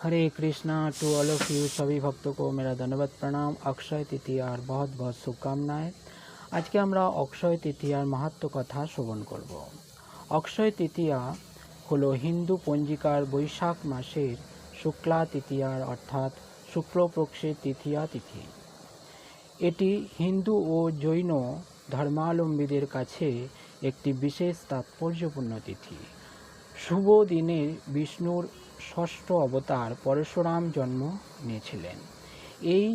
Hare Krishna to all of you. सभी भक्तों को मेरा धन्यवाद प्रणाम। अक्षय तृतीयार बहुत बहुत शुभकामनाएं। आज के আমরা অক্ষয় তৃতীয়ার মাহাত্ম্য কথা শ্রবণ করব। অক্ষয় তৃতীয়া হলো হিন্দু পঞ্জিকার বৈশাখ মাসের শুক্লা তৃতীয়ার অর্থাৎ শুক্লপক্ষের তৃতীয়া তিথি। এটি হিন্দু ও জৈন ধর্মাবলম্বীদের কাছে একটি বিশেষ তাৎপর্যপূর্ণ তিথি। শুভ দিনে বিষ্ণুর ষষ্ঠ অবতার পরশুরাম জন্ম নিয়েছিলেন। এই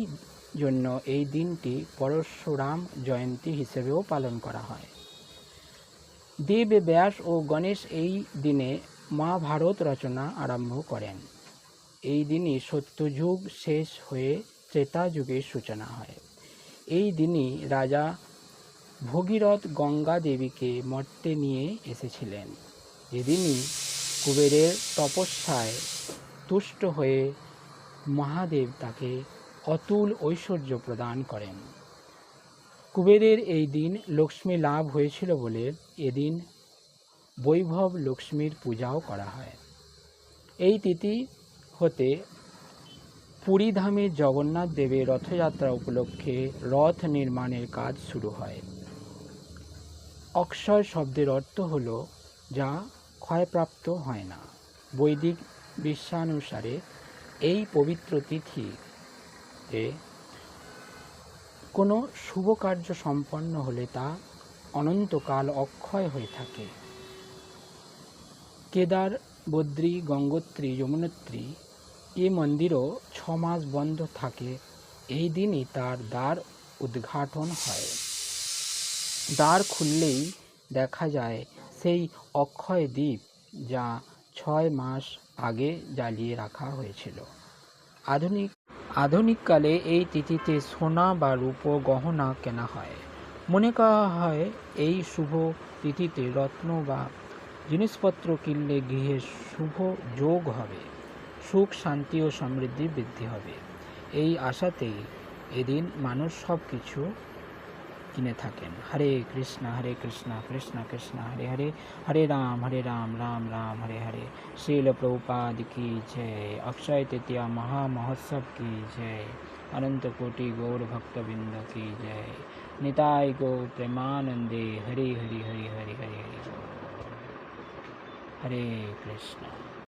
জন্য এই দিনটি পরশুরাম জয়ন্তী হিসেবেও পালন করা হয়। দেব ব্যাস ও গণেশ এই দিনে মহাভারত রচনা আরম্ভ করেন। এই দিনই সত্যযুগ শেষ হয়ে ত্রেতা যুগের সূচনা হয়। এই দিনই রাজা ভগীরথ গঙ্গা দেবীকে মর্তে নিয়ে এসেছিলেন। যেদিনই কুবেরের তপস্যায় তুষ্ট হয়ে মহাদেব তাকে অতুল ঐশ্বর্য প্রদান করেন। কুবেরের এই দিন লক্ষ্মী লাভ হয়েছিল বলে এদিন বৈভব লক্ষ্মীর পূজাও করা হয়। এই তিথি হতে পুরীধামে জগন্নাথ দেবের রথযাত্রা উপলক্ষে রথ নির্মাণের কাজ শুরু হয়। অক্ষয় শব্দের অর্থ হল যা ক্ষয়প্রাপ্ত হয় না। বৈদিক বিশ্বানুসারে এই পবিত্র তিথিতে কোনো শুভ কার্য সম্পন্ন হলে তা অনন্তকাল অক্ষয় হয়ে থাকে। কেদার, বদ্রী, গঙ্গোত্রী, যমুনোত্রী এ মন্দিরও 6 মাস বন্ধ থাকে। এই দিনই তার দ্বার উদ্ঘাটন হয়। দ্বার খুললেই দেখা যায় সেই অক্ষয় দ্বীপ যা 6 মাস আগে জ্বালিয়ে রাখা হয়েছিল। আধুনিককালে এই তিথিতে সোনা বা রূপ গহনা কেনা হয়। মনে করা হয় এই শুভ তিথিতে রত্ন বা জিনিসপত্র কিনলে গৃহে শুভ যোগ হবে, সুখ শান্তি ও সমৃদ্ধি বৃদ্ধি হবে। এই আশাতেই এদিন মানুষ সব কিছু কিনে থাকেন। হরে কৃষ্ণ কৃষ্ণ কৃষ্ণ হরে হরে, হরে রাম রাম রাম হরে হরে। श्रील प्रभुपाद की जय। अक्षय तृतीया महामहोत्सव की जय। अनंत कोटि गौर भक्तबिंद की जय। निताय गो प्रेमानंदे। हरे हरि हरि हरि हरि हरि। हरे कृष्ण।